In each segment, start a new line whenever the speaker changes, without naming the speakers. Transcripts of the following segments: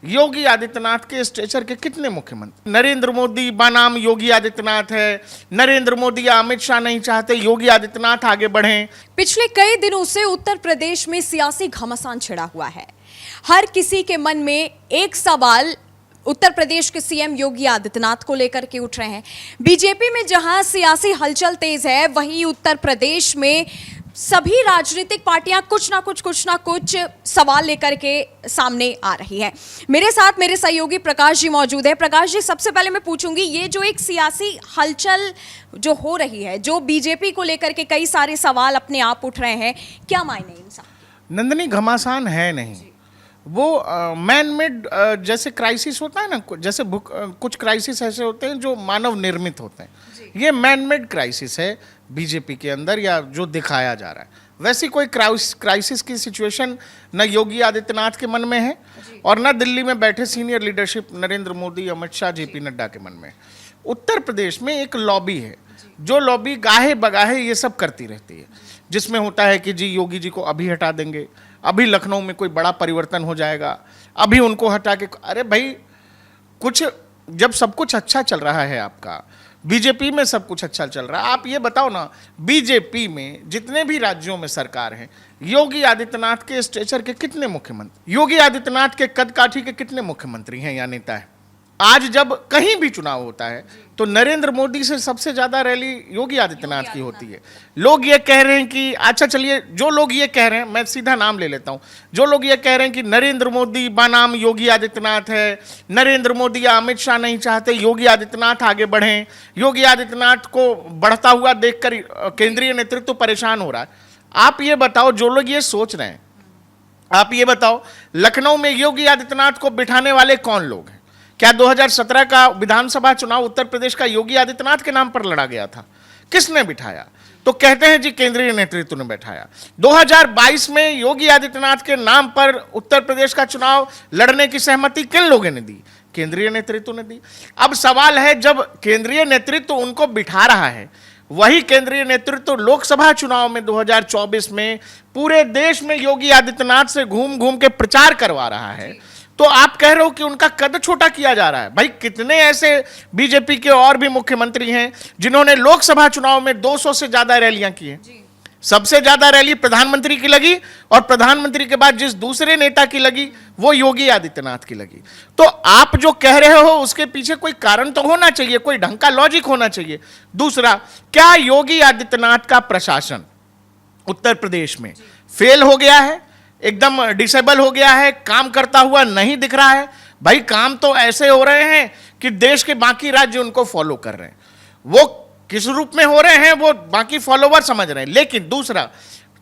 योगी आदित्यनाथ के स्टेचर के कितने मुख्यमंत्री? नरेंद्र मोदी बनाम योगी आदित्यनाथ है, नरेंद्र मोदी या अमित शाह नहीं चाहते योगी आदित्यनाथ आगे बढ़ें।
पिछले कई दिनों से उत्तर प्रदेश में सियासी घमासान छिड़ा हुआ है। हर किसी के मन में एक सवाल उत्तर प्रदेश के सीएम योगी आदित्यनाथ को लेकर के उठ रहे हैं। बीजेपी में जहां सियासी हलचल तेज है, वहीं उत्तर प्रदेश में सभी राजनीतिक पार्टियां कुछ ना कुछ सवाल लेकर के सामने आ रही है। मेरे साथ मेरे सहयोगी प्रकाश जी मौजूद है। प्रकाश जी, सबसे पहले मैं पूछूंगी, ये जो एक सियासी हलचल जो हो रही है, जो बीजेपी को लेकर के कई सारे सवाल अपने आप उठ रहे हैं, क्या मायने इन सब?
नंदनी, घमासान है नहीं, वो मैन मेड जैसे क्राइसिस होता है ना, जैसे कुछ क्राइसिस ऐसे होते हैं जो मानव निर्मित होते हैं। ये मैन मेड क्राइसिस है बीजेपी के अंदर, या जो दिखाया जा रहा है। वैसी कोई क्राइसिस की सिचुएशन न योगी आदित्यनाथ के मन में है और न दिल्ली में बैठे senior leadership Narendra Modi, Amit Shah, JP Nadda के मन में। उत्तर प्रदेश में एक लॉबी है, जो लॉबी गाहे बगाहे ये सब करती रहती है, जिसमें होता है कि जी योगी जी को अभी हटा देंगे, अभी लखनऊ में कोई बड़ा परिवर्तन हो जाएगा, अभी उनको हटा के। अरे भाई, कुछ जब सब कुछ अच्छा चल रहा है, आपका बीजेपी में सब कुछ अच्छा चल रहा है, आप ये बताओ ना, बीजेपी में जितने भी राज्यों में सरकार है, योगी आदित्यनाथ के स्टेचर के कितने मुख्यमंत्री, योगी आदित्यनाथ के कद काठी के कितने मुख्यमंत्री हैं या नेता है? आज जब कहीं भी चुनाव होता है तो नरेंद्र मोदी से सबसे ज्यादा रैली योगी आदित्यनाथ की होती है। लोग ये कह रहे हैं कि, अच्छा चलिए, जो लोग ये कह रहे हैं, मैं सीधा नाम ले लेता हूं, जो लोग ये कह रहे हैं कि नरेंद्र मोदी बनाम योगी आदित्यनाथ है, नरेंद्र मोदी या अमित शाह नहीं चाहते योगी आदित्यनाथ आगे बढ़ें, योगी आदित्यनाथ को बढ़ता हुआ देखकर केंद्रीय नेतृत्व परेशान हो रहा है। आप ये बताओ, जो लोग ये सोच रहे हैं, आप ये बताओ, लखनऊ में योगी आदित्यनाथ को बिठाने वाले कौन लोग हैं? क्या 2017 का विधानसभा चुनाव उत्तर प्रदेश का योगी आदित्यनाथ के नाम पर लड़ा गया था? किसने बिठाया? तो कहते हैं जी केंद्रीय नेतृत्व ने बैठाया। 2022 में योगी आदित्यनाथ के नाम पर उत्तर प्रदेश का चुनाव लड़ने की सहमति किन लोगों ने दी? केंद्रीय नेतृत्व ने दी। अब सवाल है, जब केंद्रीय नेतृत्व उनको बिठा रहा है, वही केंद्रीय नेतृत्व लोकसभा चुनाव में 2024 में पूरे देश में योगी आदित्यनाथ से घूम घूम के प्रचार करवा रहा है, तो आप कह रहे हो कि उनका कद छोटा किया जा रहा है। भाई, कितने ऐसे बीजेपी के और भी मुख्यमंत्री हैं जिन्होंने लोकसभा चुनाव में 200 से ज्यादा रैलियां की हैं। सबसे ज्यादा रैली प्रधानमंत्री की लगी, और प्रधानमंत्री के बाद जिस दूसरे नेता की लगी वो योगी आदित्यनाथ की लगी। तो आप जो कह रहे हो उसके पीछे कोई कारण तो होना चाहिए, कोई ढंग का लॉजिक होना चाहिए। दूसरा, क्या योगी आदित्यनाथ का प्रशासन उत्तर प्रदेश में फेल हो गया है, एकदम डिसेबल हो गया है, काम करता हुआ नहीं दिख रहा है? भाई, काम तो ऐसे हो रहे हैं कि देश के बाकी राज्य उनको फॉलो कर रहे हैं। वो किस रूप में हो रहे हैं वो बाकी फॉलोवर समझ रहे हैं, लेकिन दूसरा,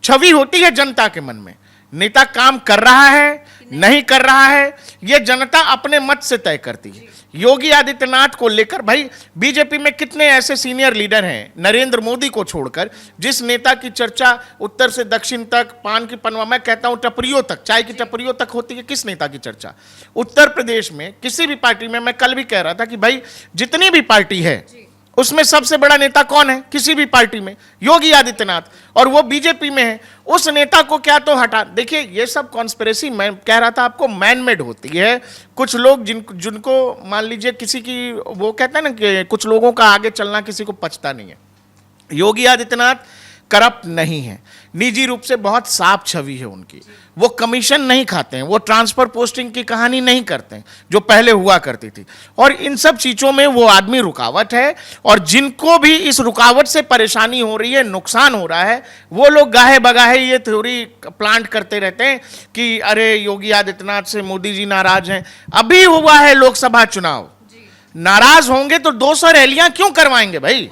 छवि होती है जनता के मन में, नेता काम कर रहा है नहीं कर रहा है, ये जनता अपने मत से तय करती है। योगी आदित्यनाथ को लेकर भाई, बीजेपी में कितने ऐसे सीनियर लीडर हैं नरेंद्र मोदी को छोड़कर, जिस नेता की चर्चा उत्तर से दक्षिण तक, पान की पनवा, मैं कहता हूं टपरियों तक, चाय की टपरियों तक होती है, किस नेता की चर्चा? उत्तर प्रदेश में किसी भी पार्टी में, मैं कल भी कह रहा था कि भाई, जितनी भी पार्टी है उसमें सबसे बड़ा नेता कौन है किसी भी पार्टी में? योगी आदित्यनाथ, और वो बीजेपी में है। उस नेता को क्या तो हटा। देखिए, ये सब कॉन्स्पिरेसी, मैं कह रहा था आपको, मैन मेड होती है। कुछ लोग जिनको मान लीजिए किसी की, वो कहते हैं ना कि कुछ लोगों का आगे चलना किसी को पचता नहीं है। योगी आदित्यनाथ करप्ट नहीं है, निजी रूप से बहुत साफ छवि है उनकी। वो कमीशन नहीं खाते हैं, वो ट्रांसफर पोस्टिंग की कहानी नहीं करते हैं जो पहले हुआ करती थी, और इन सब चीजों में वो आदमी रुकावट है। और जिनको भी इस रुकावट से परेशानी हो रही है, नुकसान हो रहा है, वो लोग गाहे बगाहे ये थ्योरी प्लांट करते रहते हैं कि अरे योगी आदित्यनाथ से मोदी जी नाराज हैं। अभी हुआ है लोकसभा चुनाव, नाराज होंगे तो 200 रैलियां क्यों करवाएंगे भाई?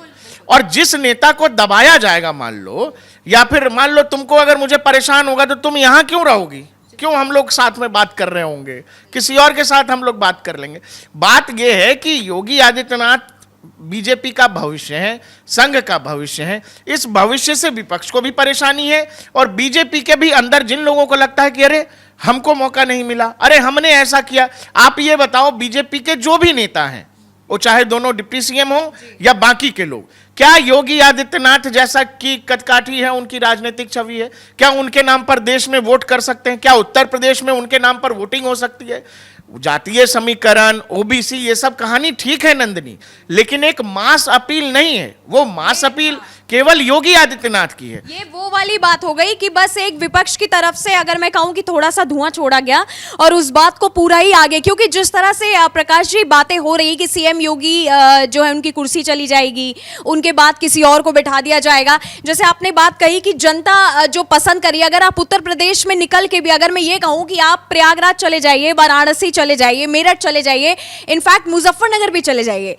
और जिस नेता को दबाया जाएगा, मान लो, या फिर मान लो तुमको अगर मुझे परेशान होगा तो तुम यहां क्यों रहोगी? क्यों हम लोग साथ में बात कर रहे होंगे? किसी और के साथ हम लोग बात कर लेंगे। बात यह है कि योगी आदित्यनाथ बीजेपी का भविष्य है, संघ का भविष्य है। इस भविष्य से विपक्ष को भी परेशानी है, और बीजेपी के भी अंदर जिन लोगों को लगता है कि अरे हमको मौका नहीं मिला, अरे हमने ऐसा किया। आप ये बताओ, बीजेपी के जो भी नेता हैं, वो चाहे दोनों डिप्टी सीएम हो या बाकी के लोग, क्या योगी आदित्यनाथ जैसा कि कदकाठी है उनकी राजनीतिक छवि है? क्या उनके नाम पर देश में वोट कर सकते हैं? क्या उत्तर प्रदेश में उनके नाम पर वोटिंग हो सकती है? जातीय समीकरण, ओबीसी, ये सब कहानी ठीक है नंदिनी, लेकिन एक मास अपील नहीं है। वो मास अपील केवल योगी आदित्यनाथ की है।
ये वो वाली बात हो गई कि बस एक विपक्ष की तरफ से अगर मैं कहूं कि थोड़ा सा धुआं छोड़ा गया और उस बात को पूरा ही आगे, क्योंकि जिस तरह से प्रकाश जी बातें हो रही कि सीएम योगी जो है उनकी कुर्सी चली जाएगी, उनके बाद किसी और को बैठा दिया जाएगा। जैसे आपने बात कही कि जनता जो पसंद करी, अगर आप उत्तर प्रदेश में निकल के भी अगर मैं ये कहूं कि आप प्रयागराज चले जाइए, वाराणसी चले जाइए, मेरठ चले जाइए, इनफैक्ट मुजफ्फरनगर भी चले जाइए,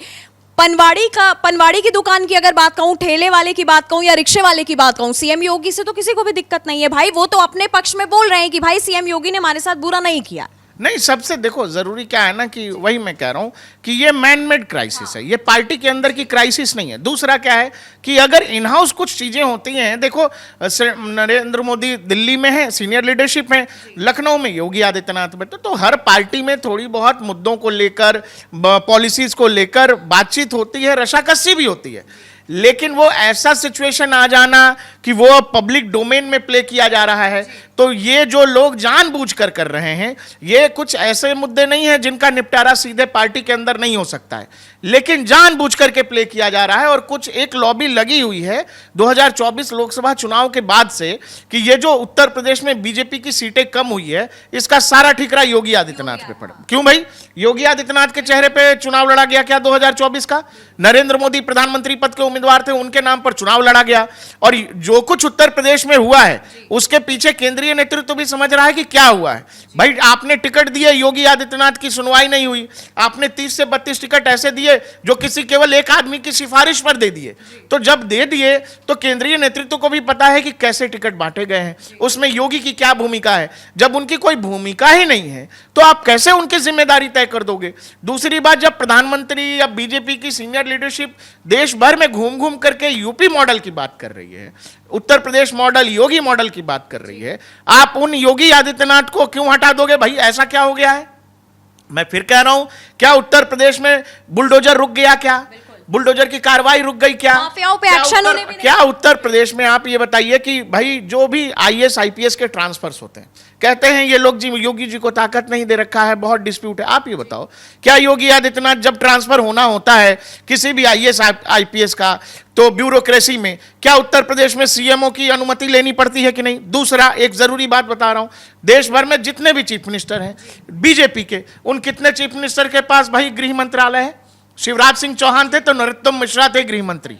पनवाड़ी की दुकान की अगर बात कहूं, ठेले वाले की बात कहूं या रिक्शे वाले की बात कहूं, सीएम योगी से तो किसी को भी दिक्कत नहीं है भाई। वो तो अपने पक्ष में बोल रहे हैं कि भाई सीएम योगी ने हमारे साथ बुरा नहीं किया।
नहीं, सबसे देखो जरूरी क्या है ना कि वही मैं कह रहा हूं कि ये मैन मेड क्राइसिस है, ये पार्टी के अंदर की क्राइसिस नहीं है। दूसरा क्या है कि अगर इन हाउस कुछ चीजें होती हैं, देखो नरेंद्र मोदी दिल्ली में है, सीनियर लीडरशिप है, लखनऊ में योगी आदित्यनाथ बैठे, तो हर पार्टी में थोड़ी बहुत मुद्दों को लेकर, पॉलिसीज को लेकर बातचीत होती है, रशाकसी भी होती है। लेकिन वो ऐसा सिचुएशन आ जाना कि वो पब्लिक डोमेन में प्ले किया जा रहा है, तो ये जो लोग जानबूझकर कर रहे हैं, ये कुछ ऐसे मुद्दे नहीं है जिनका निपटारा सीधे पार्टी के अंदर नहीं हो सकता है, लेकिन जानबूझकर के प्ले किया जा रहा है। और कुछ एक लॉबी लगी हुई है 2024 लोकसभा चुनाव के बाद से कि ये जो उत्तर प्रदेश में बीजेपी की सीटें कम हुई है, इसका सारा ठिकरा योगी आदित्यनाथ पे पड़ा। क्यों भाई? योगी आदित्यनाथ के चेहरे पे चुनाव लड़ा गया क्या 2024 का? नरेंद्र मोदी प्रधानमंत्री पद के उम्मीदवार थे, उनके नाम पर चुनाव लड़ा गया। और जो कुछ उत्तर प्रदेश में हुआ है उसके पीछे केंद्रीय नेतृत्व भी समझ रहा है कि क्या हुआ है। भाई आपने टिकट दिए, योगी आदित्यनाथ की सुनवाई नहीं हुई, आपने 30 से 32 टिकट ऐसे दिए जो किसी केवल एक आदमी की सिफारिश पर दे दिए। तो जब दे दिए तो केंद्रीय नेतृत्व को भी पता है कि कैसे टिकट बांटे गए हैं, उसमें योगी की क्या भूमिका है। जब उनकी कोई भूमिका ही नहीं है तो आप कैसे उनकी जिम्मेदारी तय कर दोगे? दूसरी बात, जब प्रधानमंत्री या बीजेपी की सीनियर लीडरशिप देश भर में घूम घूम करके यूपी मॉडल की बात कर रही है, उत्तर प्रदेश मॉडल, योगी मॉडल की बात कर रही है, आप उन योगी आदित्यनाथ को क्यों हटा दोगे? भाई ऐसा क्या हो गया है? मैं फिर कह रहा हूं, क्या उत्तर प्रदेश में बुलडोजर रुक गया? क्या बुलडोजर की कार्रवाई रुक गई? क्या
माफियाओं पे एक्शन होने भी नहीं?
क्या उत्तर प्रदेश में आप ये बताइए कि भाई जो भी आईएएस आईपीएस के ट्रांसफर्स होते हैं, कहते हैं ये लोग जी योगी जी को ताकत नहीं दे रखा है, बहुत डिस्प्यूट है। आप ये बताओ, क्या योगी आदित्यनाथ जब ट्रांसफर होना होता है किसी भी आईएएस आईपीएस का, तो ब्यूरोक्रेसी में क्या उत्तर प्रदेश में सीएमओ की अनुमति लेनी पड़ती है कि नहीं? दूसरा, एक जरूरी बात बता रहा हूं, देश भर में जितने भी चीफ मिनिस्टर हैं बीजेपी के, उन कितने चीफ मिनिस्टर के पास भाई गृह मंत्रालय है? शिवराज सिंह चौहान थे तो नरोत्तम मिश्रा थे गृह मंत्री।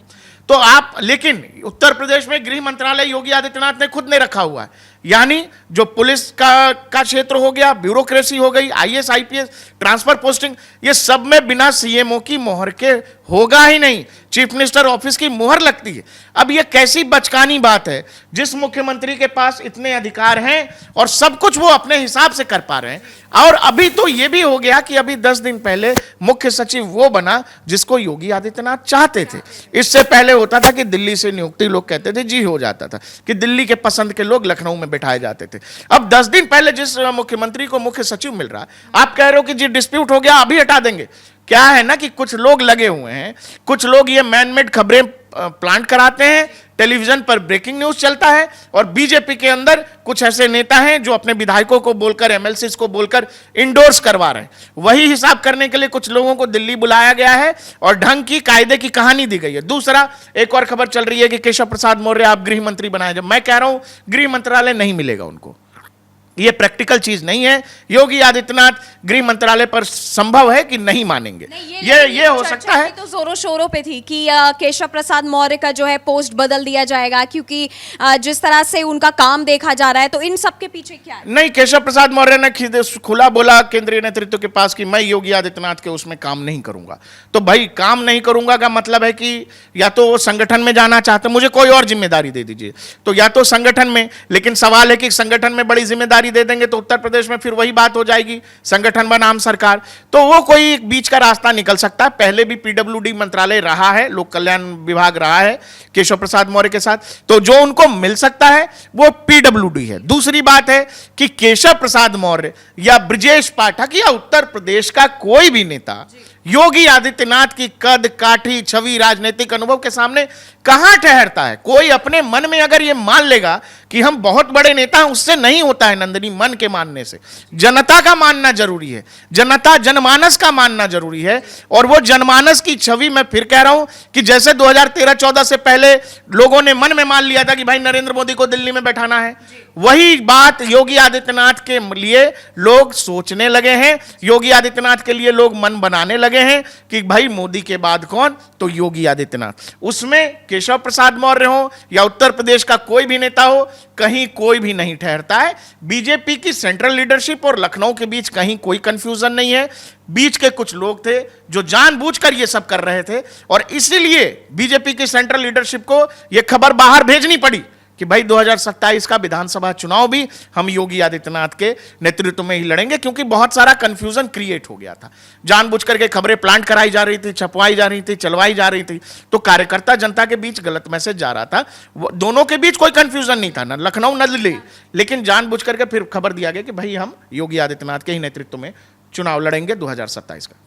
तो आप, लेकिन उत्तर प्रदेश में गृह मंत्रालय योगी आदित्यनाथ ने खुद ने रखा हुआ है, यानी जो पुलिस का क्षेत्र हो गया, ब्यूरोक्रेसी हो गई, आईएएस आईपीएस ट्रांसफर पोस्टिंग, ये सब में बिना सीएमओ की मोहर के होगा ही नहीं, चीफ मिनिस्टर ऑफिस की मोहर लगती है। अब ये कैसी बचकानी बात है, जिस मुख्यमंत्री के पास इतने अधिकार हैं और सब कुछ वो अपने हिसाब से कर पा रहे हैं। और अभी तो ये भी हो गया कि अभी 10 दिन पहले मुख्य सचिव वो बना जिसको योगी आदित्यनाथ चाहते थे। इससे पहले होता था कि दिल्ली से नियुक्ति लोग कहते थे जी हो जाता था कि दिल्ली के पसंद के लोग लखनऊ में बिठाए जाते थे। अब 10 दिन पहले जिस मुख्यमंत्री को मुख्य सचिव मिल रहा है, आप कह रहे हो कि जी डिस्प्यूट हो गया अभी हटा देंगे। क्या है ना कि कुछ लोग लगे हुए हैं, कुछ लोग ये मैनमेड खबरें प्लांट कराते हैं, टेलीविजन पर ब्रेकिंग न्यूज चलता है, और बीजेपी के अंदर कुछ ऐसे नेता हैं जो अपने विधायकों को बोलकर, एमएलसीज को बोलकर इंडोर्स करवा रहे हैं। वही हिसाब करने के लिए कुछ लोगों को दिल्ली बुलाया गया है और ढंग की कायदे की कहानी दी गई है। दूसरा, एक और खबर चल रही है कि केशव प्रसाद मौर्य आप गृह मंत्री बनाए। जब मैं कह रहा हूं गृह मंत्रालय नहीं मिलेगा उनको, ये प्रैक्टिकल चीज नहीं है। योगी आदित्यनाथ गृह मंत्रालय पर संभव है कि नहीं मानेंगे। ये हो सकता है।
तो जोरों शोरों पे थी कि केशव प्रसाद मौर्य का जो है पोस्ट बदल दिया जाएगा, क्योंकि जिस तरह से उनका काम देखा जा रहा है। तो इन सब के पीछे क्या है?
नहीं, केशव प्रसाद मौर्य ने खुला बोला केंद्रीय नेतृत्व के पास कि मैं योगी आदित्यनाथ के उसमें काम नहीं करूंगा। तो भाई काम नहीं करूंगा का मतलब है कि या तो वो संगठन में जाना चाहते, मुझे कोई और जिम्मेदारी दे दीजिए, तो या तो संगठन में, लेकिन सवाल है कि संगठन में बड़ी जिम्मेदारी दे देंगे तो उत्तर प्रदेश में फिर वही बात हो जाएगी, संगठन बनाम सरकार। तो वो कोई बीच का रास्ता निकल सकता है। पहले भी पीडब्ल्यूडी मंत्रालय रहा है, लोक कल्याण विभाग रहा है केशव प्रसाद मौर्य के साथ, तो जो उनको मिल सकता है वो पीडब्ल्यूडी है। दूसरी बात है कि केशव प्रसाद मौर्य या ब्रजेश पाठक या उत्तर प्रदेश का कोई भी नेता योगी आदित्यनाथ की कद काठी छवि राजनीतिक अनुभव के सामने कहां ठहरता है। कोई अपने मन में अगर यह मान लेगा कि हम बहुत बड़े नेता हैं, उससे नहीं होता है नंदिनी। मन के मानने से जनता का मानना जरूरी है, जनता जनमानस का मानना जरूरी है। और वो जनमानस की छवि मैं फिर कह रहा हूं कि जैसे 2013-14 से पहले लोगों ने मन में मान लिया था कि भाई नरेंद्र मोदी को दिल्ली में बैठाना है, वही बात योगी आदित्यनाथ के लिए लोग सोचने लगे हैं। योगी आदित्यनाथ के लिए लोग मन बनाने लगे हैं कि भाई मोदी के बाद कौन, तो योगी आदित्यनाथ। उसमें केशव प्रसाद मौर्य हो या उत्तर प्रदेश का कोई भी नेता हो, कहीं कोई भी नहीं ठहरता है। बीजेपी की सेंट्रल लीडरशिप और लखनऊ के बीच कहीं कोई कंफ्यूजन नहीं है। बीच के कुछ लोग थे जो जानबूझकर ये सब कर रहे थे, और इसीलिए बीजेपी की सेंट्रल लीडरशिप को यह खबर बाहर भेजनी पड़ी कि भाई 2027 का विधानसभा चुनाव भी हम योगी आदित्यनाथ के नेतृत्व में ही लड़ेंगे, क्योंकि बहुत सारा कंफ्यूजन क्रिएट हो गया था। जानबूझकर के खबरें प्लांट कराई जा रही थी, छपवाई जा रही थी, चलवाई जा रही थी, तो कार्यकर्ता जनता के बीच गलत मैसेज जा रहा था। दोनों के बीच कोई कंफ्यूजन नहीं था, न लखनऊ न दिल्ली, लेकिन जानबूझकर के फिर खबर दिया गया कि भाई हम योगी आदित्यनाथ के ही नेतृत्व में चुनाव लड़ेंगे 2027 का।